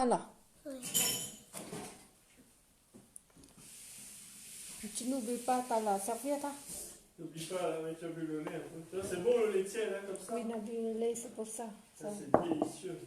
ça là. Oui. Puis tu n'oublies pas, t'as la serviette, hein? N'oublie pas avec le bu le lait. C'est bon le laitier là comme ça. Oui, on a bu le lait, c'est pour ça. Ça, c'est délicieux.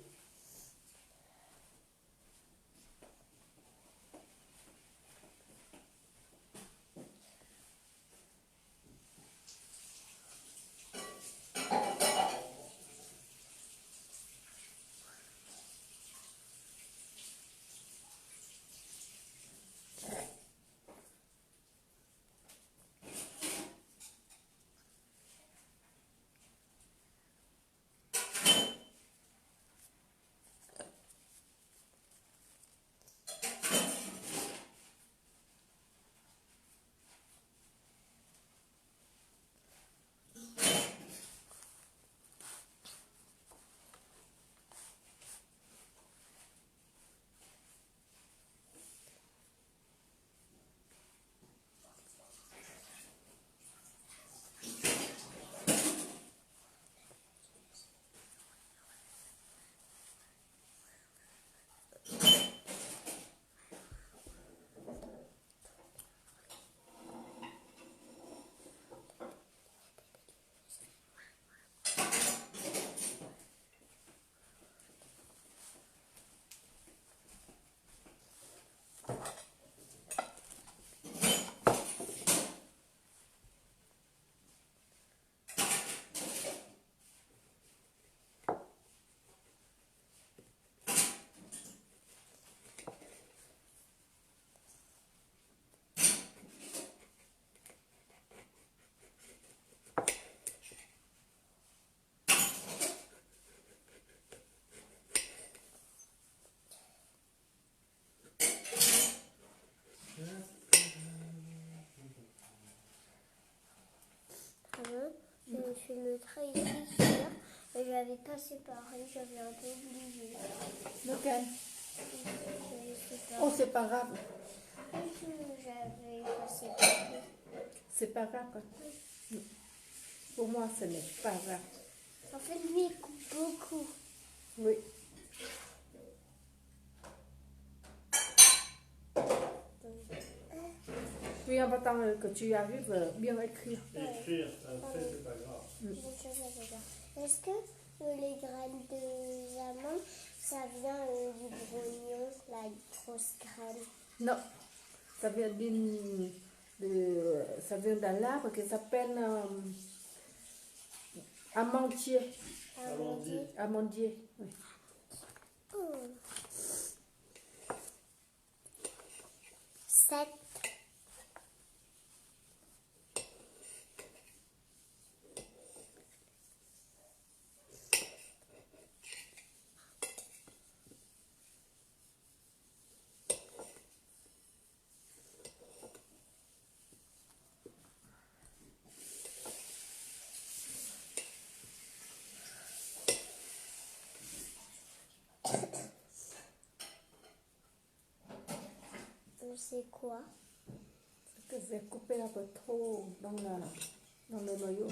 Je mettrai ici sûr. J'avais pas séparé, j'avais un peu oublié. Lequel? J'avais séparé. Oh, c'est pas grave. J'avais pas séparé. C'est pas grave. Pour moi, ce n'est pas grave. En fait, lui, il coupe beaucoup. Oui. Oui, en attendant que tu arrives, bien écrire. Écrire, après c'est pas grave. Est-ce que les graines d'amandes, ça vient du grognon, la grosse graine? Non, ça vient ça vient d'un arbre qui s'appelle amandier. Amandier. Amandier, oui. Oh. 7. C'est quoi? C'est que j'ai coupé un peu trop dans le noyau.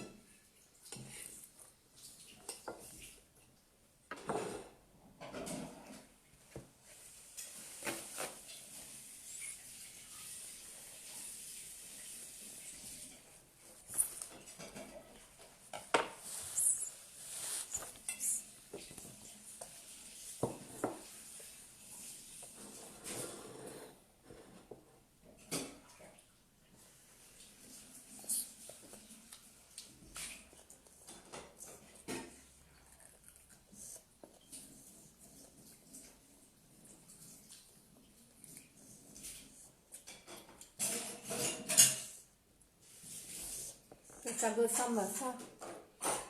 Ça ressemble à ça.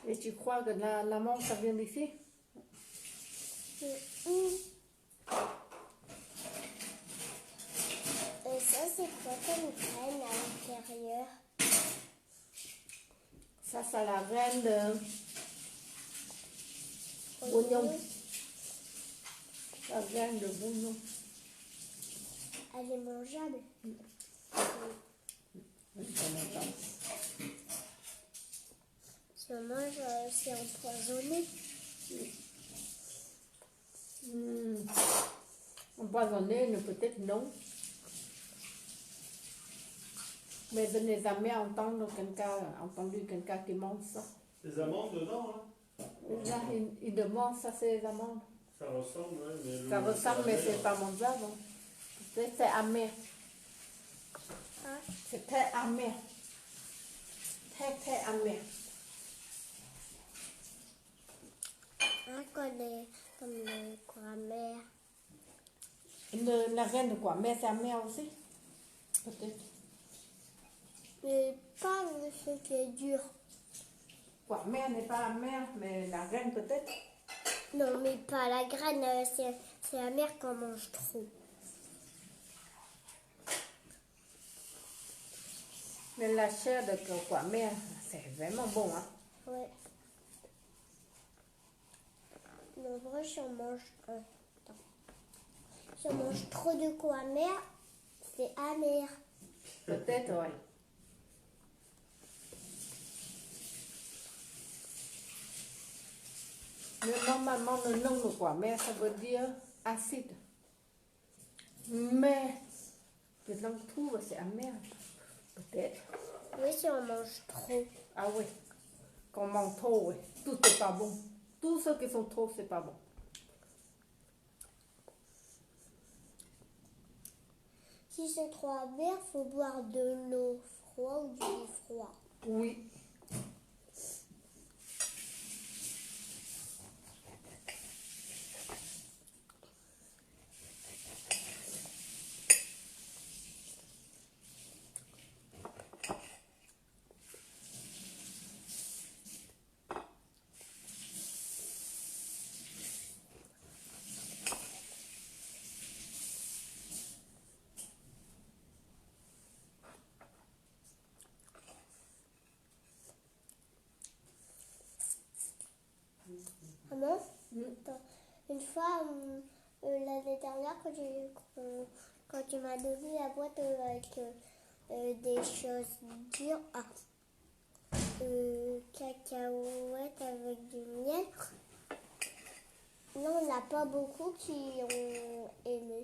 Et tu crois que l'amande, ça vient d'ici? Et ça, c'est quoi comme graine à l'intérieur? Ça, c'est la graine de bouillon. La graine de bouillon. Elle est mangeable. Si on mange, c'est empoisonné. Empoisonné, peut-être non. Mais je n'ai jamais entendu quelqu'un qui mange ça. Des amandes dedans, hein? Là, il demande ça, c'est les amandes. Ça ressemble, ouais, mais Ça ressemble, mais c'est pas mangeable. Hein. C'est amer. Hein? C'est très amer. Très, très amer. Hein, comme le grammaire. La graine de quoi? Mais c'est amer aussi? Peut-être. Mais pas ce qui est dur. Quoi? Mère n'est pas amère, mais la graine peut-être? Non, mais pas la graine, c'est amer qu'on mange trop. Mais la chair de quoi? Mère, c'est vraiment bon, hein? Ouais. Mais en vrai, si on mange si on mange trop de quoi amer, c'est amer. Peut-être, ouais. Mais normalement, le nom de quoi? Mais ça veut dire acide. Mais, je l'en trouve, c'est amer. Peut-être. Oui, si on mange trop. Ah oui. Qu'on mange trop, oui. Tout n'est pas bon. Tout ce qui sont trop, c'est pas bon. Si c'est trop amer, faut boire de l'eau froide ou du lait froid. Oui. Maman, attends, une fois, l'année dernière, quand tu m'as donné la boîte avec des choses dures, cacahuètes avec du miel, non, on n'a pas beaucoup qui ont aimé.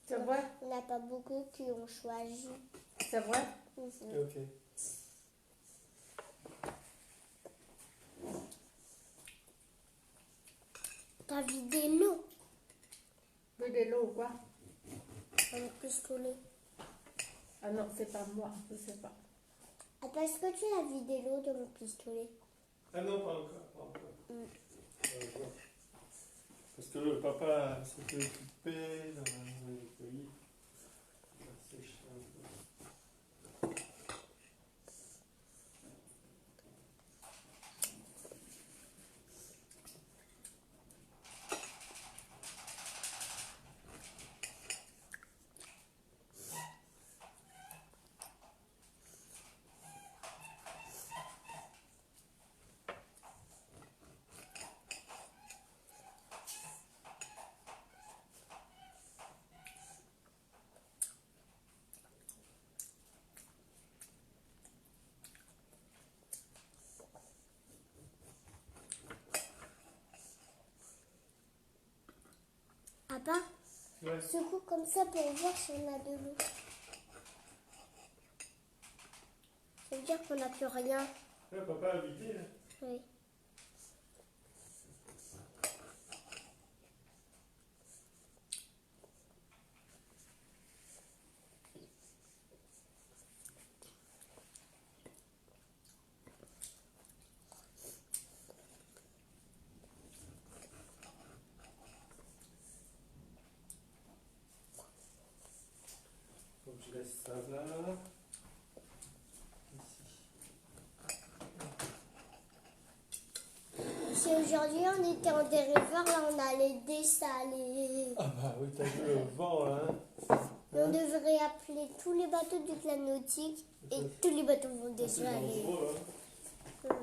C'est vrai? On n'a pas beaucoup qui ont choisi. C'est vrai? Ok. T'as vidé l'eau Plus de l'eau ou quoi? dans le pistolet. Ah non, c'est pas moi, je sais pas. Attends, est-ce que tu as vidé l'eau dans le pistolet? Ah non, pas encore, pas encore. Parce que le papa s'était occupé dans le pays. Ça sèche un peu. Papa, Ouais. secoue comme ça pour voir si on a de l'eau. Ça veut dire qu'on n'a plus rien. Ouais, papa a vidé, là. Oui. Donc je laisse ça là. Ici. Si aujourd'hui on était en dériveur, là on allait dessaler. Ah bah oui, t'as vu le vent, hein. On devrait appeler tous les bateaux du clan nautique et tous les bateaux vont C'est dessaler. dangereux, hein.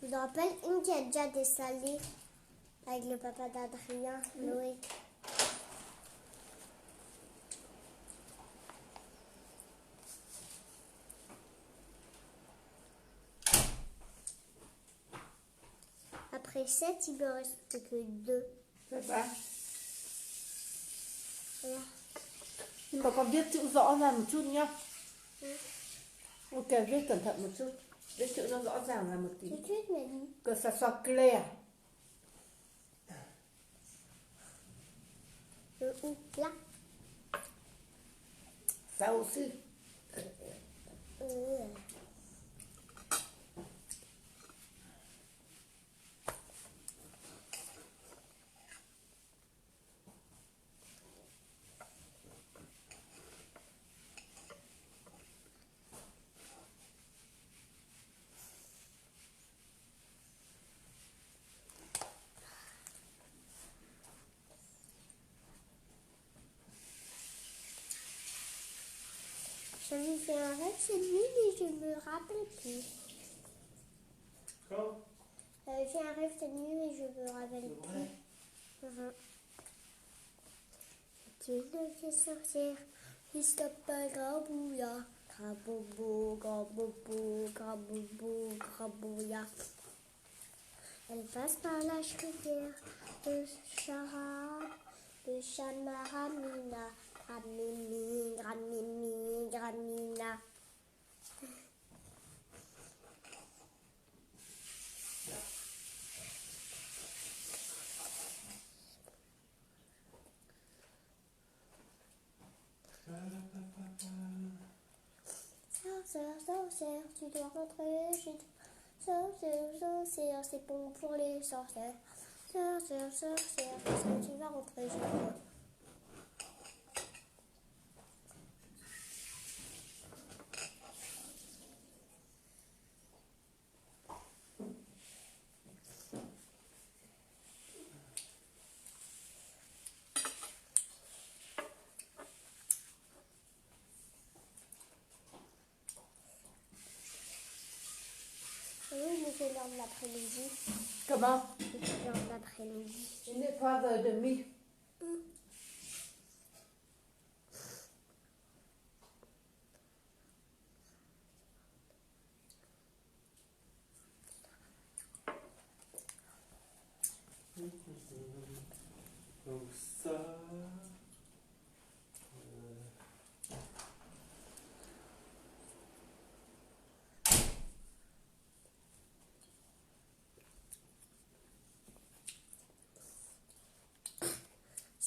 Je me rappelle une qui a déjà dessalé avec le papa d'Adrien, Loïc. Après ferait 7, il me reste que 2. Ça va. Voilà. Nhưng mà con viết chữ rõ ra một chút nhá. Ừ. Ok, viết cẩn thận một chút. Viết chữ nó rõ ràng là một tí. Tout de suite, m'a dit. Que ça soit clair. Où? Là. Ça aussi. Euh. J'avais fait un rêve cette nuit, mais je me rappelle plus. Quand? J'avais fait un rêve cette nuit, mais je me rappelle C'est vrai? plus. C'est une vieille sorcière qui s'appelle Grabouilla. Graboubou, graboubou, graboubou, grabouilla. Elle passe par la rivière de Chara, de Chamaramina. Gramini, gramini, gramina. Sorcière, sorcière, tu dois rentrer chez toi. Sorcière, sorcière, c'est bon pour les sorcières. Sorcière, sorcière, parce que tu vas rentrer chez toi. Oui, mais c'est l'heure de l'après-midi. Comment? C'est l'heure de l'après-midi. Il n'est pas 3h30. Donc ça...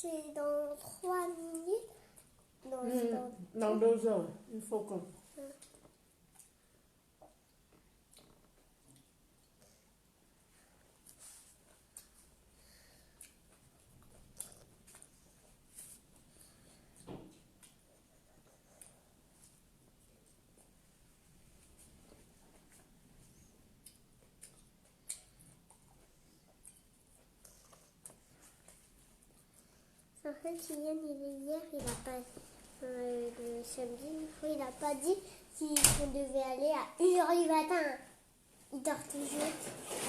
C'est dans 3 minutes. Non, c'est dans... Dans 2 heures, il faut qu'on... En fait, Kylian, hier, il a pas... le samedi, il n'a pas dit qu'on devait aller à 1h du matin. Il dort toujours.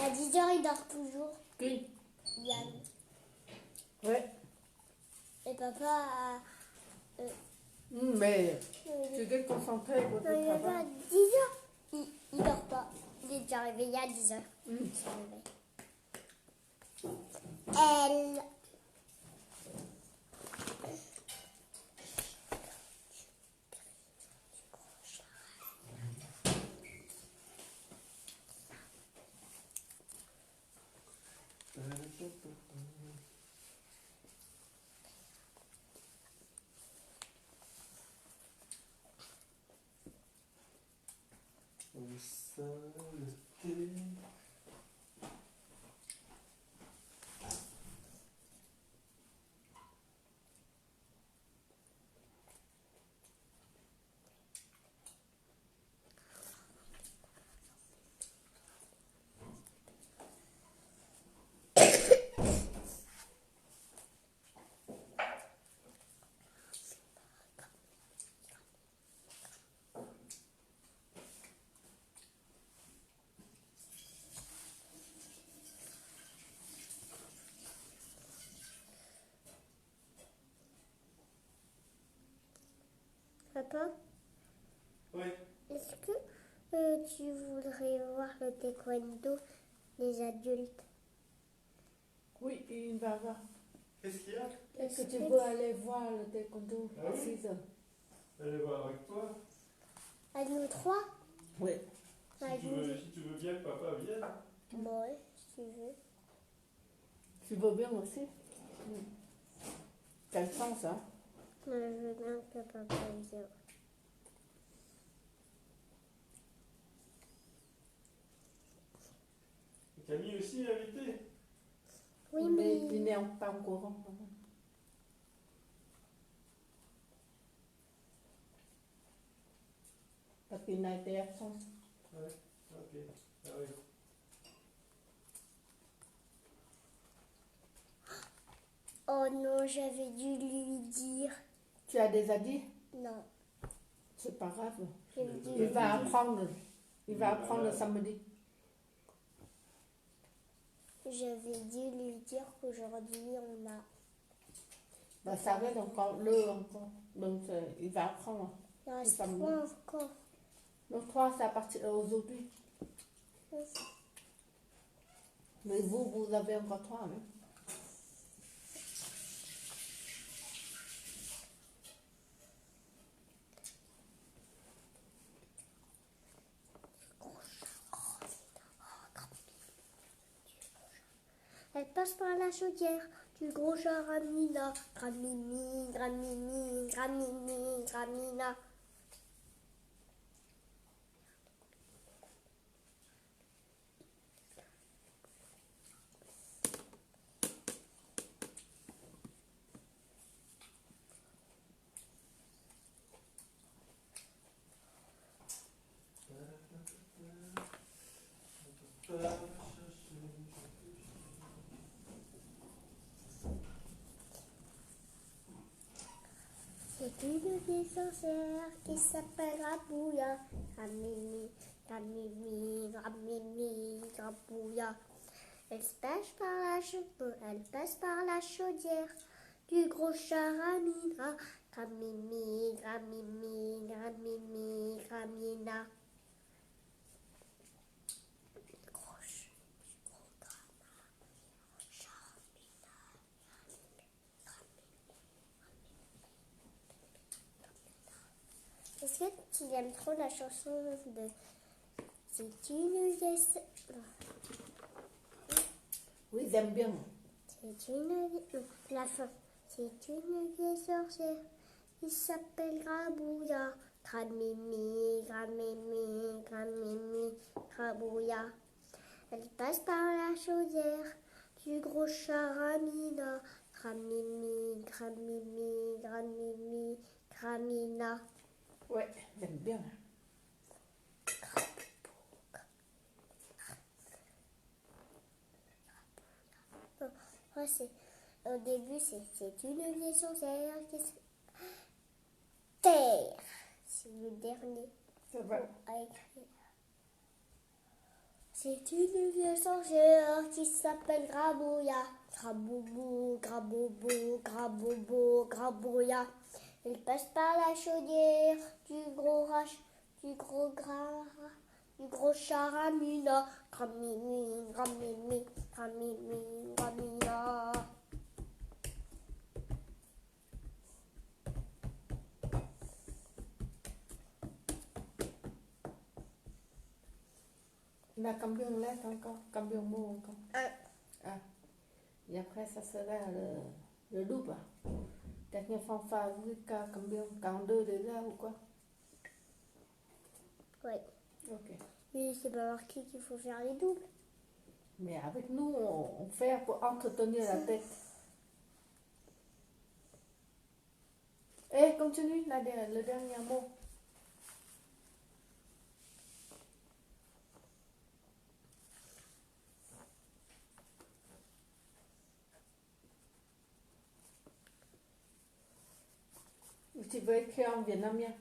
À 10h, il dort toujours. Qui? Yann. Ouais. Et papa a... Mais tu es déconcentré pour Non, ton il est pas à travail. 10h. Il dort pas. Il est déjà réveillé à 10h. Il se réveille. Elle... Donc ça, le thé... Papa, Oui. est-ce que tu voudrais voir le taekwondo des adultes? Oui, il va voir. Qu'est-ce qu'il y a? Est-ce que tu veux aller voir le taekwondo Ah à oui? 6 heures? Allez voir avec toi. À nous trois? Oui. Avec nous. Si tu veux bien que papa vienne. Bon, ouais, si tu veux. Tu veux bien aussi? Quel sens, hein? Moi, je veux bien que papa vienne. Camille aussi est invitée. Oui, Mais mais... il n'est pas au courant. Parce qu'il n'a été absent. Ouais, ok. Ah oui. Oh non, j'avais dû lui dire. Tu as déjà dit? Non, C'est pas grave. j'avais dû Il lui va dire. apprendre. Il va est apprendre malade. samedi. J'avais dû lui dire qu'aujourd'hui, on a... Ben, ça va encore le encore. Donc il va apprendre. Il reste samedi. 3 encore. Donc 3, c'est à partir d'aujourd'hui. Mais vous avez encore 3, hein? Elle passe par la chaudière du gros chat Ramina. Gramini, Gramini, Gramini, Gramina. C'est une vieille sorcière qui s'appelle Rabouilla. Gramini, Gramini, Gramini, Grabouilla. Elle passe par la chaudière du gros chat Ramina. Gramini, Gramini, Gramini, Gramina. Est-ce que tu aimes trop la chanson de C'est une vieille Oui, j'aime bien. C'est une la fin. C'est une vieille sorcière qui s'appelle Grabouilla. Gramimi, Gramimi, Gramimi, Grabouilla. Elle passe par la chaudière du gros chat Ramina. Gramimi, Gramimi, Gramimi, Gramina. Ouais, j'aime bien. Ouais, au début, c'est une vieille sorcière qui se... Terre. C'est le dernier Ça va. à écrire. C'est une vieille sorcière qui s'appelle Grabouilla. Graboubou, Graboubou, Graboubou, Grabouilla. Elle passe par la chaudière du gros chat Ramina. Gramimi, Gramimi, Gramimi, Gramina. Il a combien de lettres encore? Combien de mots encore? Ah. Et après, ça sera le double. Dernière fanfare, vous êtes à combien? 42 déjà ou quoi? Oui. Ok. Mais c'est pas marqué qu'il faut faire les doubles. Mais avec nous, on fait pour entretenir la tête. Et continue le dernier mot. Tu veux écrire en vietnamien?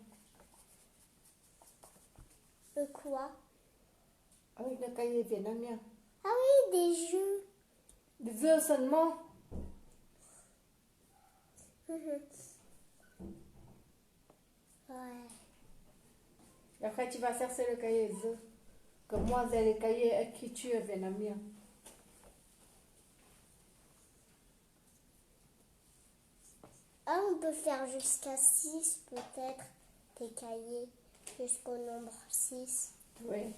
Quoi? Avec le cahier vietnamien. Ah oui, des jeux. Des œufs seulement. Ouais. Et après, tu vas chercher le cahier des œufs. Comme moi, j'ai le cahier écriture vietnamien. on peut faire jusqu'à 6 peut-être des cahiers jusqu'au nombre 6. Oui.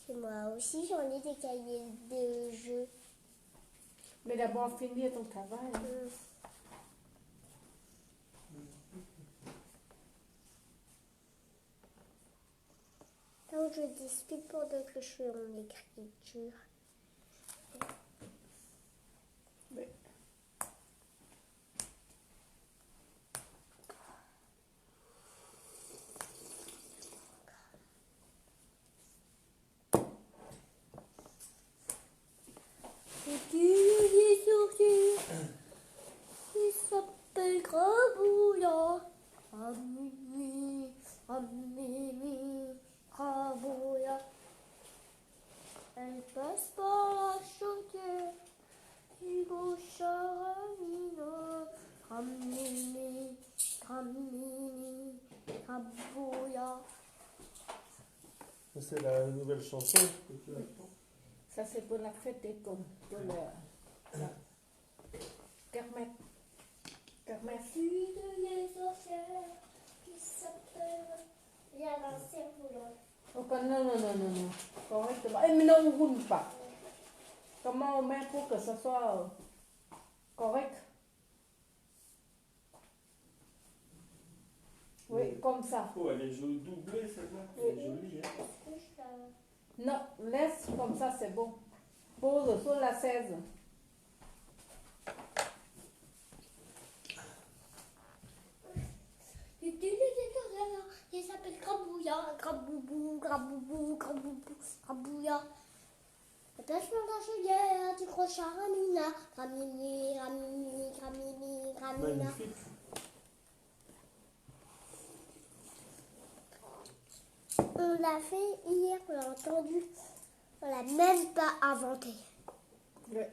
Et moi aussi, j'en ai des cahiers de jeux. Mais d'abord, finir ton travail. Mm. Donc, je discute pendant que je fais mon écriture. Oui. C'est une sorcière qui s'appelle Grabouillant. Amimi, Amimi, Grabouillant. Elle passe par la chaudière qui bouche à Ramina. Amimi, Amimi, Grabouillant. Ça, c'est la nouvelle chanson que tu apprends. Ça, c'est pour la fête des cons. Pour la kermesse. Kermesse. Une vieille sorcière qui s'appelle... Il y a un cerf-volant. Oh, non. Correctement. Eh, mais non, on ne roule pas. Comment on met pour que ça soit correct? Oui, comme ça. Oh, elle est doublée, celle-là. Elle est jolie, hein. Non, laisse comme ça, c'est bon. Pose sur la 16. Il s'appelle Grabouillant, Graboubou, Graboubou, Graboubou, Grabouillant. Attachement d'un chaudière, du crochet à Ramina. Ramini, Ramini, Ramini, Ramina. Magnifique. On l'a fait hier, on l'a entendu. On l'a même pas inventé. Oui.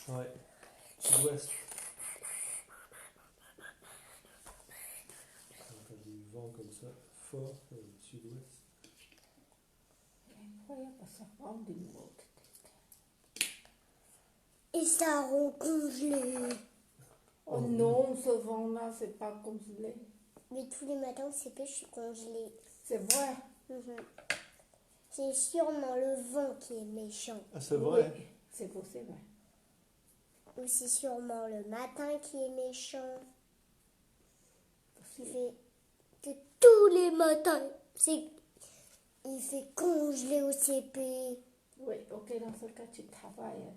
Ouais. Sud-ouest. Quand t'as du vent comme ça, fort, sud-ouest. Incroyable, ça prend des mots. Et ça rend congelé. Oh non, ce vent-là, c'est pas congelé. Mais tous les matins au CP, je suis congelée. C'est vrai. C'est sûrement le vent qui est méchant. Ah, c'est vrai. Oui, c'est possible. Ou c'est sûrement le matin qui est méchant. Il fait que tous les matins, il fait congeler au CP. Oui, ok, dans ce cas, tu travailles.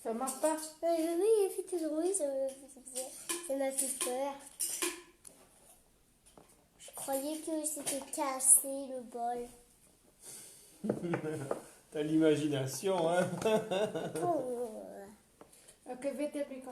Ça marche pas? Oui, il fait toujours oui, ça m'a fait peur. Je croyais que c'était cassé le bol. T'as l'imagination, hein. Oh. Ok, vite, Mika.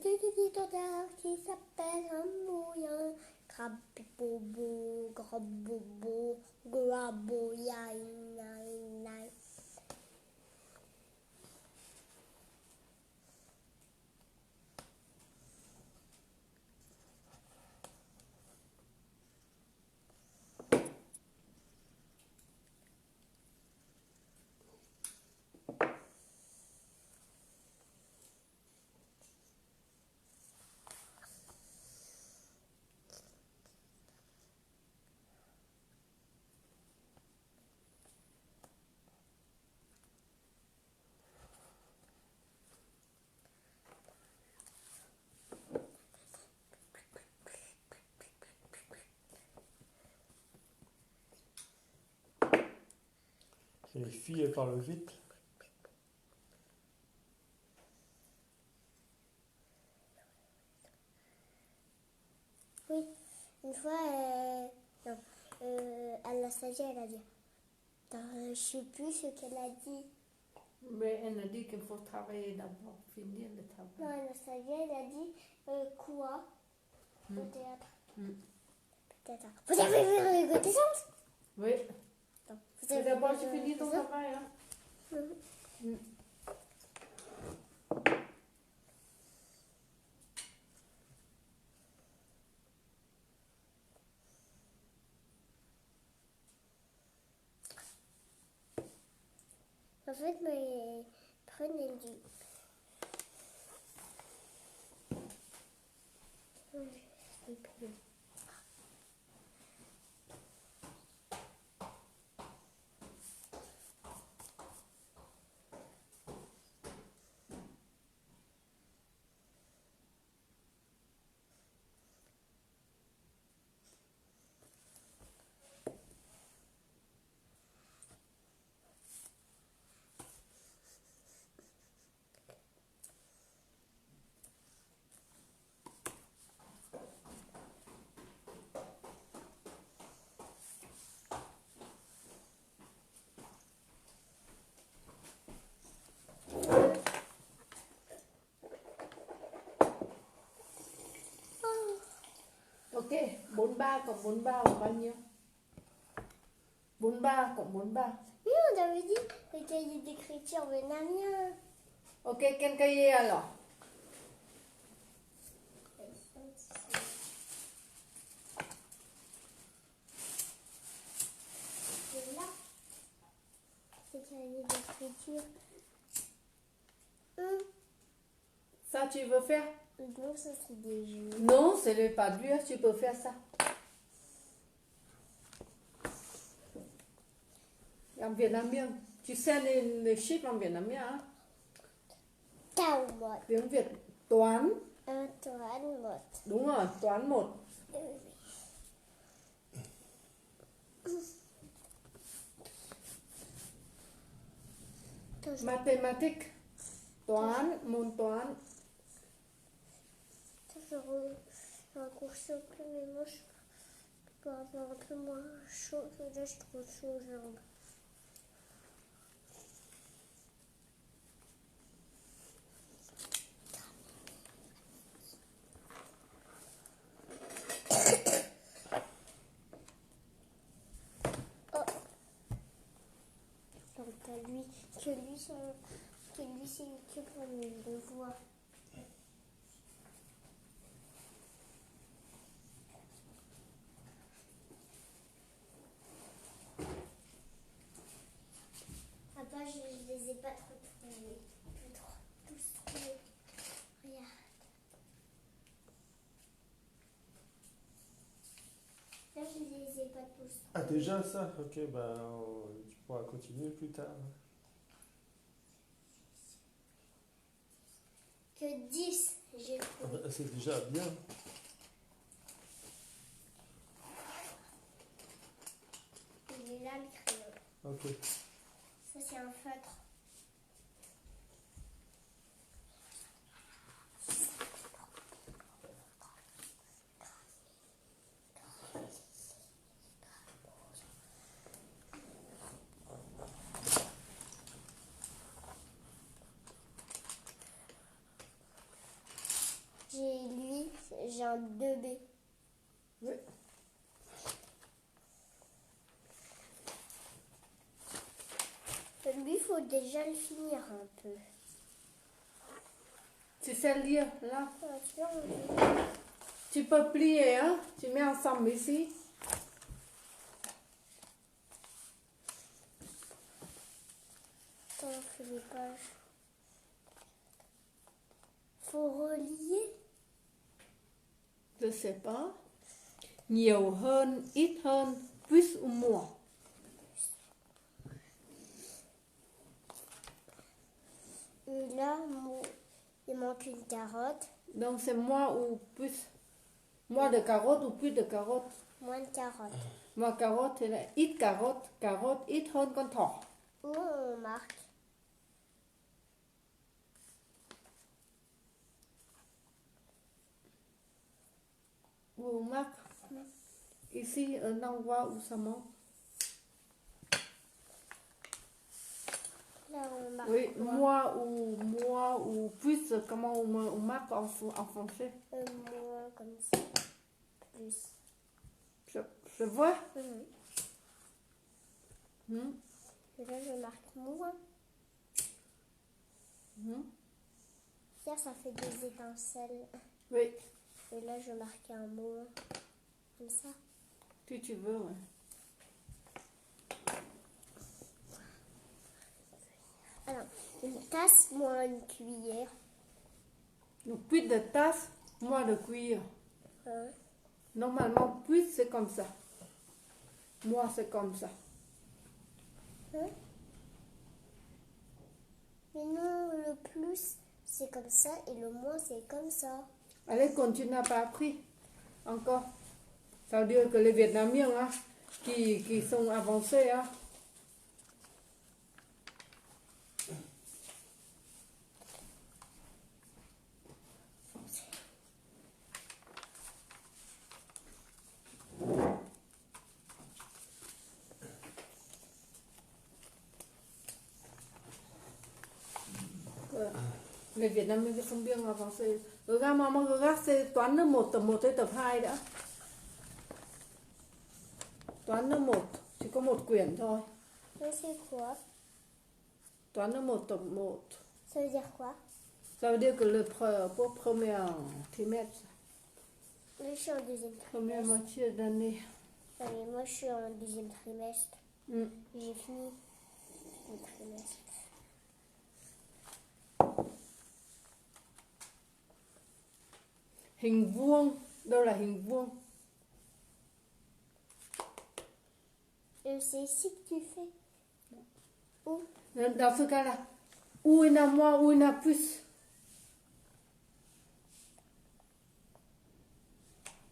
Il y a des tenteurs qui s'appellent Ramouillant. Grabobo, Grabobo, Grabouillant. Les filles, elles parlent vite. Anastasia, elle a dit. Attends, je sais plus ce qu'elle a dit. Mais elle a dit qu'il faut travailler d'abord, finir le travail. Non, Anastasia, elle a dit quoi au théâtre. Peut-être. Vous avez vu les connaissances? Oui. Attends, vous Mais avez d'abord, vu tu finis ton connaissances? travail. Hein? En fait, mais prenez du. Ok, 43 cộng 43 là bao nhiêu? 43 cộng 43. Oui, on avait dit le cahier d'écriture vietnamien. Ok, quel cahier alors? C'est là. Le cahier d'écriture. Ça, tu veux faire? Non, ça c'est des jeux. Non, ce n'est pas dur, tu peux faire ça. En vietnamien. Tu sais les chiffres en vietnamien, hein? Cao một. Tiếng Việt toán. Toán một. Đúng rồi, toán 1. Mathématiques. Toán, môn toán. Je raccourcis un peu mes manches pour avoir un peu moins chaud. Là, je trouve chaud aux jambes. Donc, que lui, c'est que pour mes devoirs. Après, je les ai pas trop trouvés. Tous trouvés. Regarde. Là, je les ai pas tous trouvés. Ah, déjà ça? Ok, tu pourras continuer plus tard. Que 10, j'ai trouvé. C'est déjà bien. Il est là, le crayon. Ok. Ça, c'est un feutre. J'ai un 2B. Oui. Lui, il faut déjà le finir un peu. Tu sais lire, là? Ah, tu vois, Tu peux plier, hein? Tu mets ensemble ici. attends, on fait les pages. Faut relier. Je sais pas. Nhiều hơn, ít hơn, plus ou moins. Et là, il manque une carotte. Donc c'est moins ou plus. Moins de carottes ou plus de carottes. Moins de carottes. Moins carottes thì là ít carottes. Carottes ít hơn con thỏ. Où on marque? Où on marque? Ici, un endroit où ça manque. Là, on marque Oui, quoi? moi ou plus, comment on marque en français? Moins comme ça. Plus. Je vois? Mhm. Hmm, Et là, je marque moins. hmm. Hier, ça fait des étincelles. Oui, Et là, je marque un mot comme ça. si tu veux, ouais. Alors, une tasse moins une cuillère. Donc, plus de tasse, moins de cuillère. Hein? Normalement, plus c'est comme ça. Moi, c'est comme ça. Hein? Mais non, le plus, c'est comme ça et le moins, c'est comme ça. Allez, quand tu n'as pas appris encore, ça veut dire que les Vietnamiens, hein, qui sont avancés, hein, les Vietnamiens qui sont bien avancés. Regarde, maman, regarde, c'est toán lớp 1 tập 1 tới tập 2 đã. Toán lớp 1, chỉ có một quyển thôi. Mais c'est quoi? Toán lớp 1 tập 1. Ça veut dire quoi? Ça veut dire que pour premier trimestre, Là, je suis en deuxième première trimestre. moitié d'année. Ah, mais moi, je suis en deuxième trimestre. Mm. J'ai fini le trimestre. Hình vuông, đâu là hình vuông? C'est ici que tu fais. Où? Dans ce cas-là, où il y en a moins, où il y en a plus.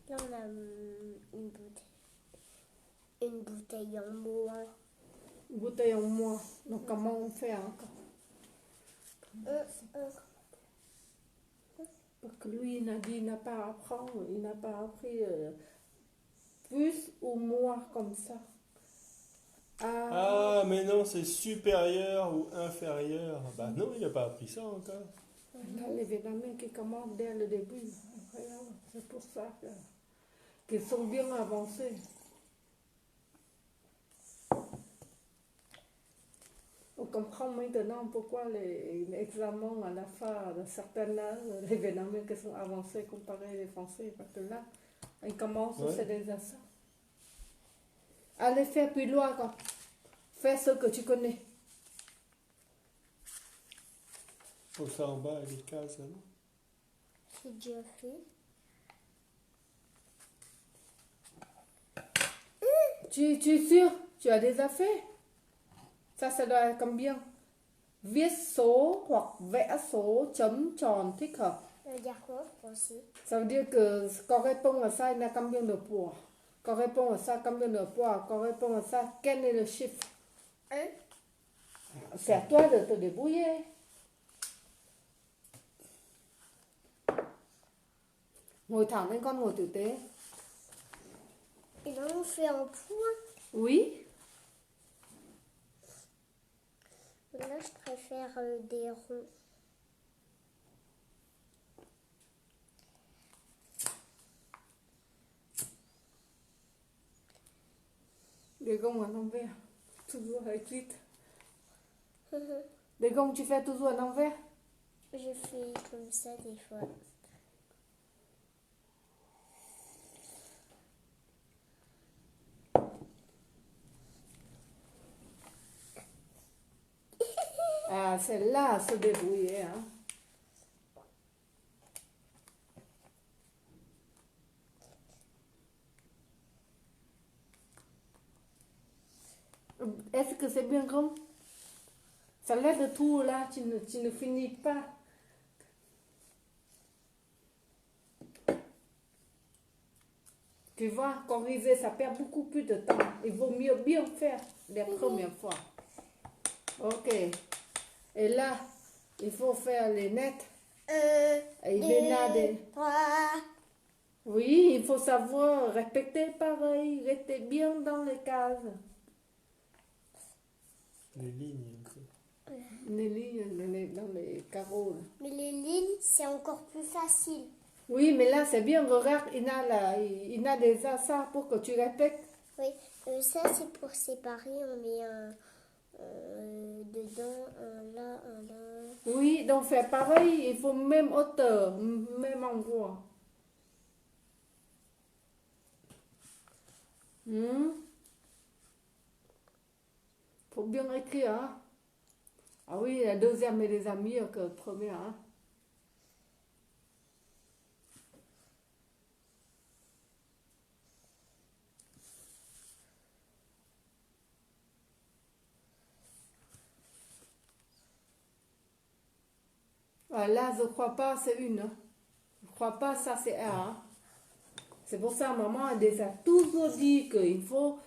Là, on a une bouteille. Une bouteille en moins. Bouteille en moins. Donc comment on fait encore? Parce que lui, il a dit, il n'a pas à apprendre, il n'a pas appris plus ou moins comme ça. Ah, mais non, c'est supérieur ou inférieur. Bah non, il n'a pas appris ça encore. Là, les Vietnamiens qui commencent dès le début. Regarde, c'est pour ça qu'ils sont bien avancés. On comprend maintenant pourquoi les examens à la fin de certains âges, les Vietnamiens qui sont avancés comparés aux Français, parce que là, ils commencent, Ouais. c'est déjà ça. Allez faire plus loin, quoi. Fais ce que tu connais. Faut que ça en bas, les cases, non? J'ai déjà fait. Tu es sûr? Tu as déjà fait? Ça doit être combien? Viết số hoặc vẽ số chấm tròn thích hợp. Ça veut dire quoi, français? Ça veut dire que correspond à ça, il y a combien de poids? Correspond à ça, combien de poids? Correspond à ça, quel est le chiffre? Hein? C'est à toi de te débrouiller. Ngồi thẳng lên con, ngồi tử tế. Et là, on fait un point. Oui. Là, je préfère des ronds. Des gông à l'envers. Toujours avec vite. Des gông, tu fais toujours à l'envers? Je fais comme ça des fois. Ah, celle-là, à se débrouiller. Hein. Est-ce que c'est bien comme? Ça l'aide tout là, tu ne finis pas. Tu vois, corriger, ça perd beaucoup plus de temps. Il vaut mieux bien faire les premières fois. Ok. Et là, il faut faire les nets. Et il y en a des... 3. Oui, il faut savoir répéter pareil, rester bien dans les cases. Les lignes. Les lignes dans les carreaux. Là. Mais les lignes, c'est encore plus facile. Oui, mais là, c'est bien. Regarde, il a déjà ça pour que tu répètes. Oui, ça c'est pour séparer. On met un dedans, un là, un là. Oui, donc faire pareil. Il faut même hauteur, même endroit. Faut bien écrire, hein. Ah oui, la deuxième est déjà mieux que la première, hein. Ah, là, je crois pas, c'est une. Hein. Je crois pas, ça c'est un. Hein. C'est pour ça, maman a déjà toujours dit qu'il faut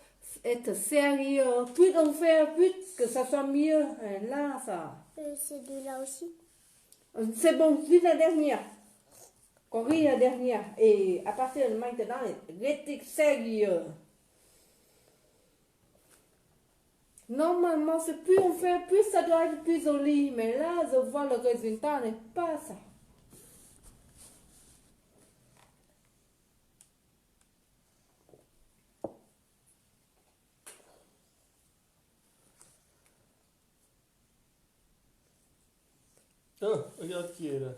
être sérieux. Plus on fait, plus que ça soit mieux. Et là, ça. C'est de là aussi. C'est bon, puis la dernière. Corrige la dernière. Et à partir de maintenant, restez sérieux. Normalement, c'est plus on fait, plus ça doit être plus joli. Mais là, je vois le résultat n'est pas ça. Oh, regarde qui est là.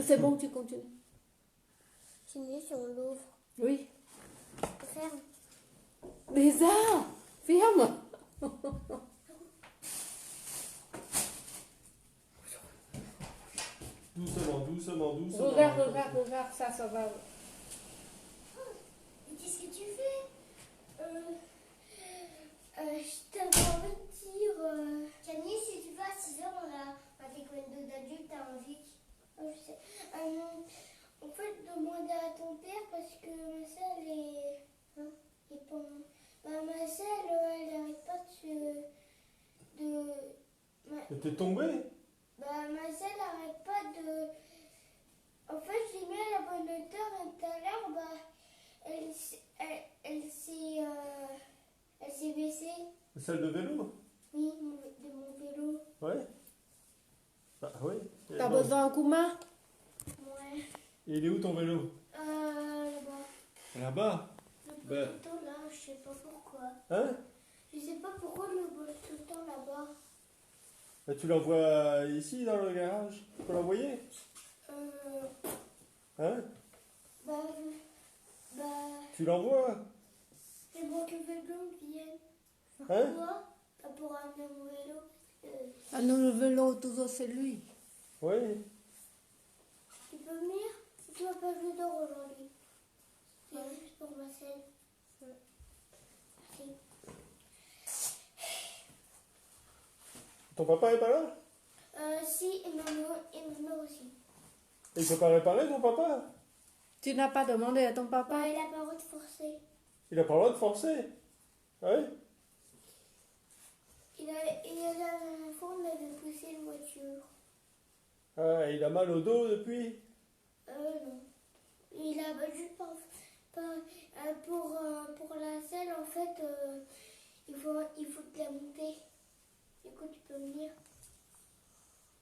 C'est bon, tu continues. C'est mieux si on l'ouvre. Oui. Ferme. Déjà, ferme. Doucement, doucement, doucement. Regarde, ça va. Qu'est-ce que tu fais je t'avais envie de dire... Camille, si tu vas à 6h, on a un taekwondo d'adulte à Envie. Je sais. En fait, demander à ton père parce que ma soeur, elle est... Hein, ma soeur, elle n'arrête pas Mais t'es tombé? ma soeur, elle n'arrête pas de... En fait, j'ai mis à la bonne hauteur et tout à l'heure, elle s'est baissée. Celle de vélo? Oui, de mon vélo. Ouais. Bah oui. T'as besoin d'un coup de main? Ouais. Et il est où ton vélo? Là-bas. Là-bas? Le Ben. poteau là, je sais pas pourquoi. Hein? Je sais pas pourquoi je le pose tout le temps là-bas. Bah, tu l'envoies ici dans le garage? Tu peux l'envoyer? Hein? Tu l'envoies? C'est moi que le vélo vienne. Hein? Pourquoi? Pour amener mon vélo. Ah non, le vélo, toujours c'est lui. Oui. Tu peux venir? Tu vas pas jouer dehors aujourd'hui. C'est juste pour ma selle. Merci. Ton papa est pas là? Si, et maman aussi. Et il peut pas réparer ton papa? Tu n'as pas demandé à ton papa? Il a pas le droit de forcer. Il a pas le droit de forcer? Ouais? Il a la forme de pousser une voiture. Ah, il a mal au dos depuis? Non. Il a juste pour la selle, en fait, il faut te la monter. Du coup, tu peux venir.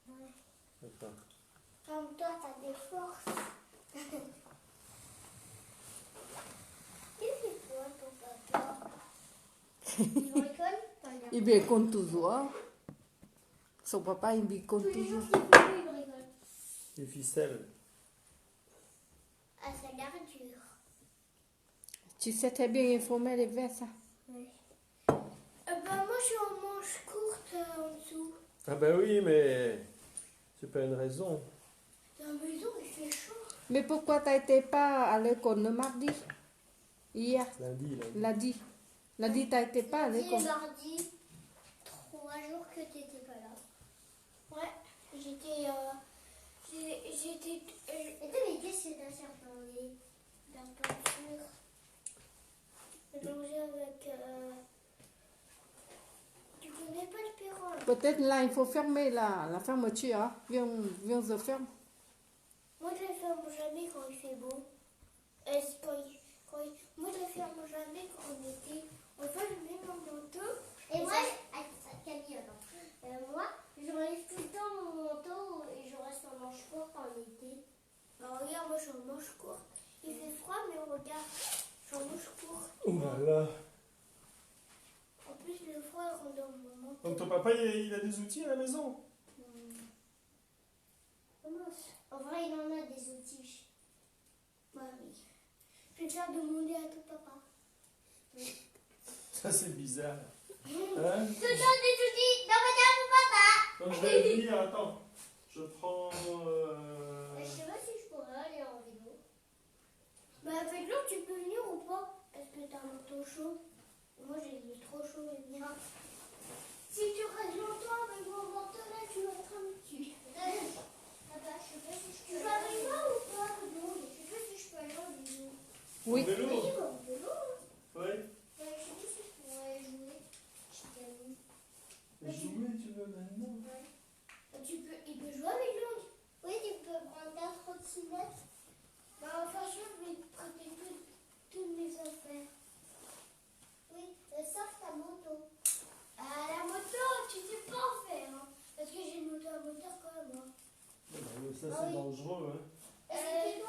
Ouais. D'accord. Comme toi, t'as des forces. Qu'est-ce que c'est toi, ton papa? Il bricole? Il bricole toujours. Hein. Son papa, il bricole Tous les jours, toujours. il bricole. Les ficelles. Ah, ça a l'air dur. Tu sais très bien, il faut mettre les verres, ça. Oui. Moi, je suis en manche courte en dessous. Ah ben oui, mais c'est pas une raison. Dans la maison, il fait chaud. Mais pourquoi tu n'étais pas à l'école le mardi? Hier, Lundi. Lundi, tu n'étais pas à l'école. Mardi, 3 jours que tu n'étais pas là. Ouais, j'étais... Et t'avais qu'est-ce que t'as servi dans la peinture? Mélangé avec... Tu connais pas le perron? Peut-être là, il faut fermer la fermeture. Hein. Viens, je ferme. Moi, je ne ferme jamais quand il fait beau. Moi, je ne ferme jamais quand on était... En fait, je mets mon manteau. Et moi, Camille, attends. Voilà. En plus, le froid rend dans mon manteau. Donc ton papa, il a des outils à la maison? En vrai, il en a des outils. Ouais, oui. Je vais faire demander à ton papa. Ça, c'est bizarre. Tu Hein? donnes des outils, demandez à mon papa. Donc je vais dire, attends, je prends... Je sais pas si je pourrais aller en vélo. Bah, avec l'eau, tu peux venir ou pas? Est-ce que t'as un manteau chaud? Moi, j'ai trop chaud et bien. Si tu restes longtemps avec mon manteau là, tu vas être un cul. Papa, je sais pas si je peux. Tu vas avec moi ou pas? Non, je sais pas si je peux aller en vélo. Oui. En vélo? Oui, en vélo. Oui. Je sais pas si je pourrais jouer. Je suis gamine. Jouer, tu veux maintenant? Ouais. Il peut jouer avec l'ongle. Oui, tu peux prendre ta trottinette. Bah, franchement, je vais te prêter toutes mes affaires. Oui, sauf ta moto. Ah, la moto, tu sais pas en faire. Hein, parce que j'ai une moto à moteur comme moi. Ça, c'est dangereux. Hein. C'était